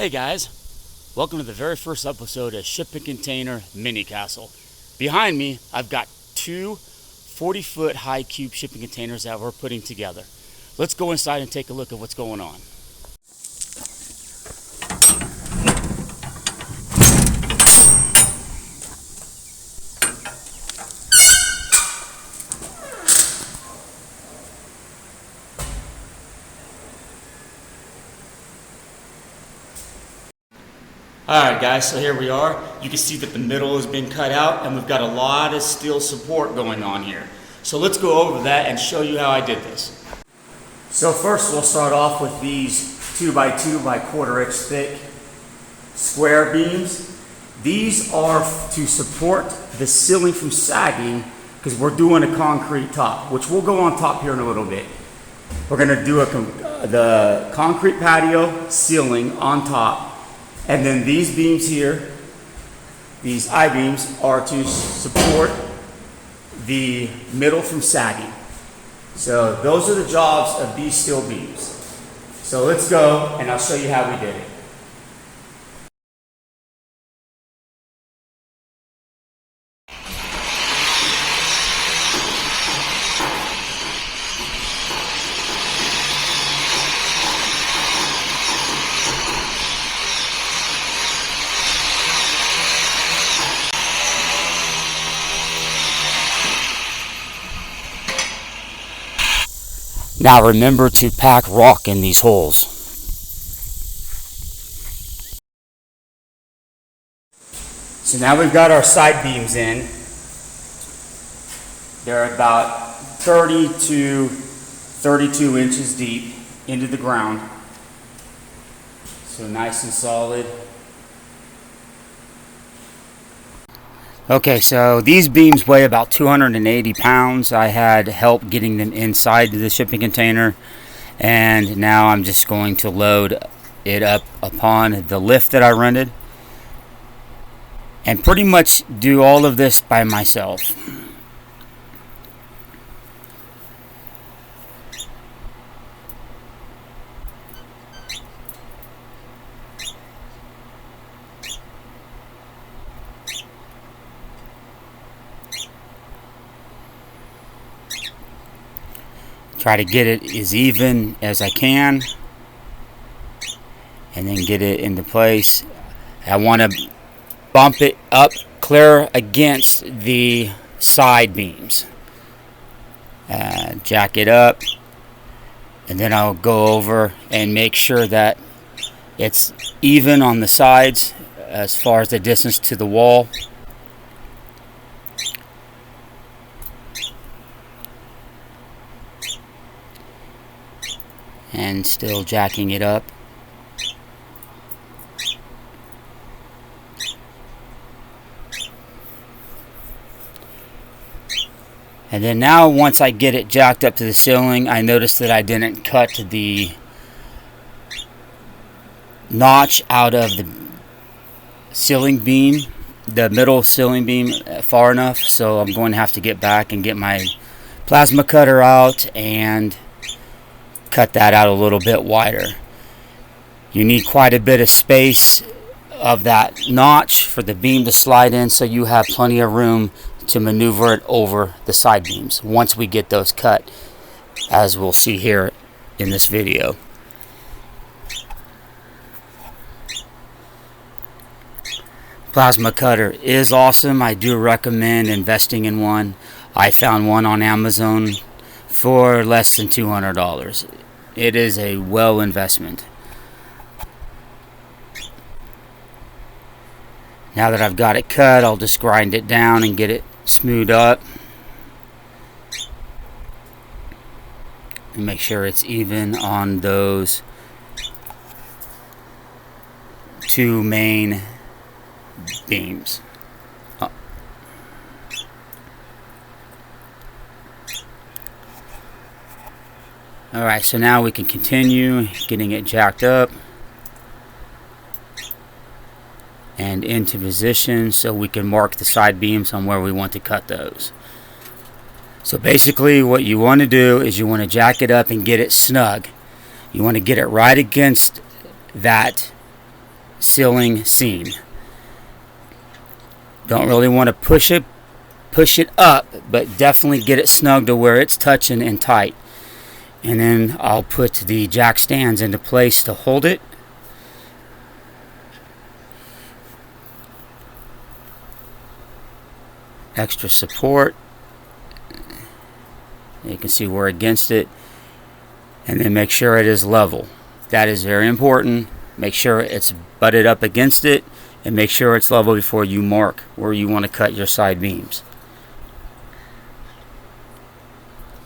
Hey guys, welcome to the very first episode of Shipping Container Mini Castle. Behind me, I've got two 40-foot high cube shipping containers that we're putting together. Let's go inside and take a look at what's going on. Alright guys, so here we are. You can see that the middle has been cut out and we've got a lot of steel support going on here. So let's go over that and show you how I did this. So first we'll start off with these 2x2 by 1/4 inch thick square beams. These are to support the ceiling from sagging because we're doing a concrete top, which we'll go on top here in a little bit. We're going to do the concrete patio ceiling on top. And then these beams here, these I-beams, are to support the middle from sagging. So those are the jobs of these steel beams. So let's go and I'll show you how we did it. Now remember to pack rock in these holes. So now we've got our side beams in. They're about 30 to 32 inches deep into the ground. So nice and solid. Okay, so these beams weigh about 280 pounds. I had help getting them inside the shipping container, and now I'm just going to load it up upon the lift that I rented and pretty much do all of this by myself. Try to get it as even as I can and then get it into place. I want to bump it up clear against the side beams. Jack it up, and then I'll go over and make sure that it's even on the sides as far as the distance to the wall. And still jacking it up. And then now once I get it jacked up to the ceiling, I noticed that I didn't cut the notch out of the ceiling beam, the middle ceiling beam, far enough. So I'm going to have to get back and get my plasma cutter out and cut that out a little bit wider. You need quite a bit of space of that notch for the beam to slide in, so you have plenty of room to maneuver it over the side beams once we get those cut, as we'll see here in this video. Plasma cutter is awesome. I do recommend investing in one. I found one on Amazon for less than $200. It is a well investment. Now that I've got it cut, I'll just grind it down and get it smoothed up. And make sure it's even on those two main beams. Alright, so now we can continue getting it jacked up and into position so we can mark the side beams on where we want to cut those. So basically what you want to do is you want to jack it up and get it snug. You want to get it right against that ceiling seam. Don't really want to push it up, but definitely get it snug to where it's touching and tight. And then I'll put the jack stands into place to hold it. Extra support. You can see we're against it. And then make sure it is level. That is very important. Make sure it's butted up against it, and make sure it's level before you mark where you want to cut your side beams.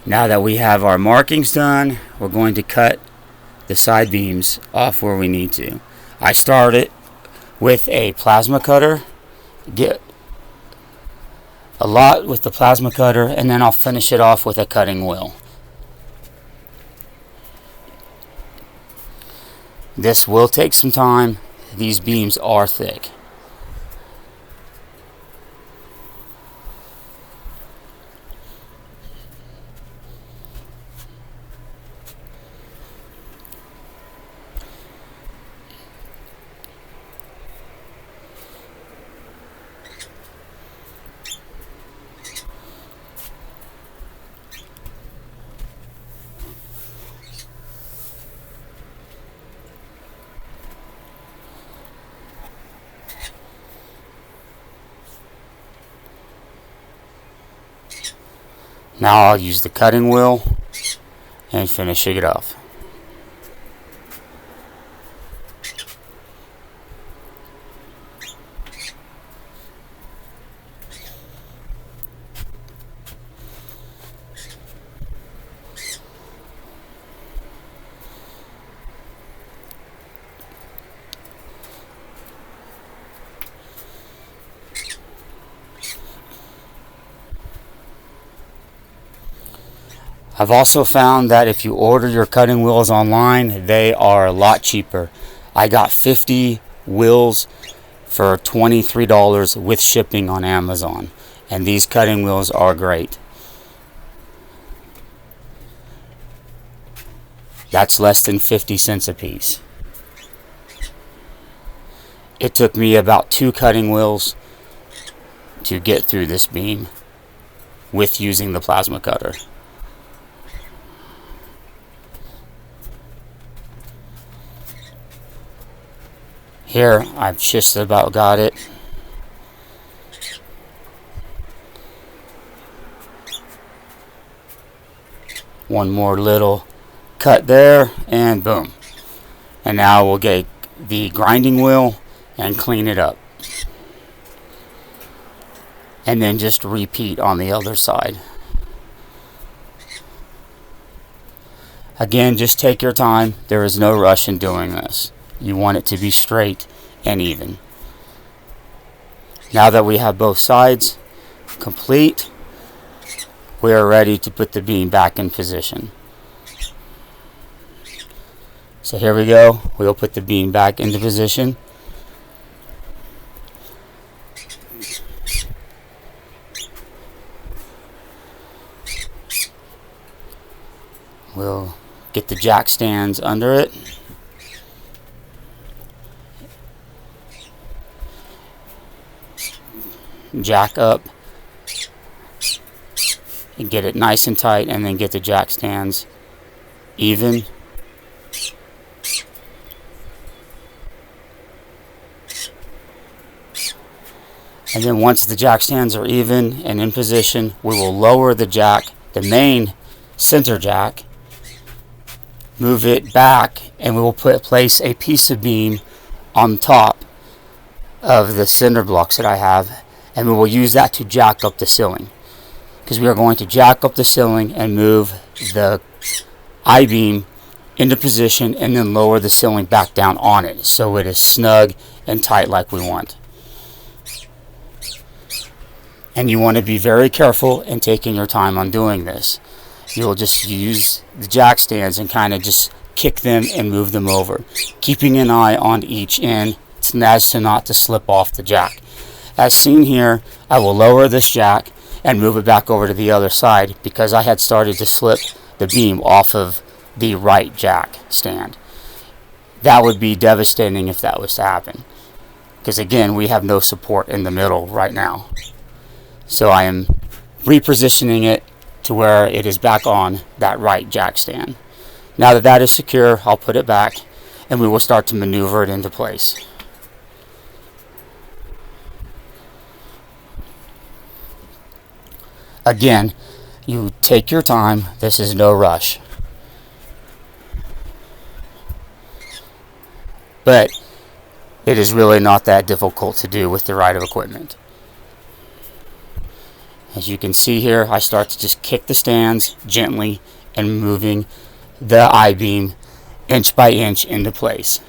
Now that we have our markings done, we're going to cut the side beams off where we need to. I started with a plasma cutter, get a lot with the plasma cutter, and then I'll finish it off with a cutting wheel. This will take some time. These beams are thick. Now I'll use the cutting wheel and finish it off. I've also found that if you order your cutting wheels online, they are a lot cheaper. I got 50 wheels for $23 with shipping on Amazon, and these cutting wheels are great. That's less than 50 cents a piece. It took me about 2 cutting wheels to get through this beam with using the plasma cutter. Here, I've just about got it. One more little cut there, and boom. And now we'll get the grinding wheel and clean it up. And then just repeat on the other side. Again, just take your time. There is no rush in doing this. You want it to be straight and even. Now that we have both sides complete, we are ready to put the beam back in position. So here we go. We'll put the beam back into position. We'll get the jack stands under it. Jack up and get it nice and tight, and then get the jack stands even. And then once the jack stands are even and in position, we will lower the jack, the main center jack, move it back, and we will place a piece of beam on top of the cinder blocks that I have. And we will use that to jack up the ceiling, because we are going to jack up the ceiling and move the I-beam into position and then lower the ceiling back down on it so it is snug and tight like we want. And you want to be very careful in taking your time on doing this. You'll just use the jack stands and kind of just kick them and move them over, keeping an eye on each end as to not to slip off the jack. As seen here, I will lower this jack and move it back over to the other side because I had started to slip the beam off of the right jack stand. that would be devastating if that was to happen. Because again, we have no support in the middle right now. So I am repositioning it to where it is back on that right jack stand. Now that that is secure, I'll put it back and we will start to maneuver it into place. Again, you take your time. This is no rush. But it is really not that difficult to do with the right equipment. As you can see here, I start to just kick the stands gently and moving the I-beam inch by inch into place.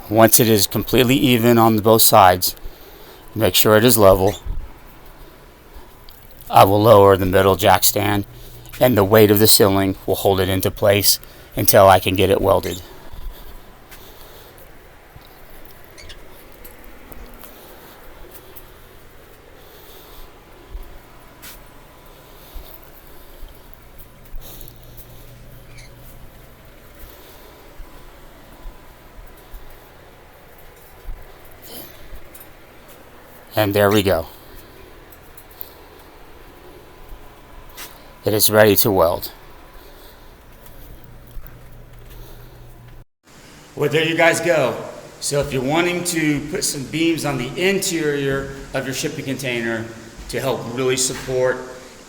Once it is completely even on both sides, make sure it is level. I will lower the middle jack stand, and the weight of the ceiling will hold it into place until I can get it welded. And there we go. It is ready to weld. Well, there you guys go. So if you're wanting to put some beams on the interior of your shipping container to help really support,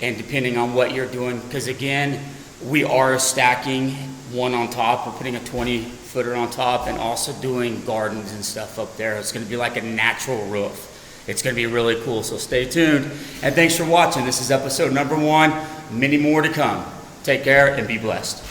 and depending on what you're doing, because again, we are stacking one on top. We're putting a 20-footer on top and also doing gardens and stuff up there. It's going to be like a natural roof. It's going to be really cool, so stay tuned. And thanks for watching. This is episode number 1. Many more to come. Take care and be blessed.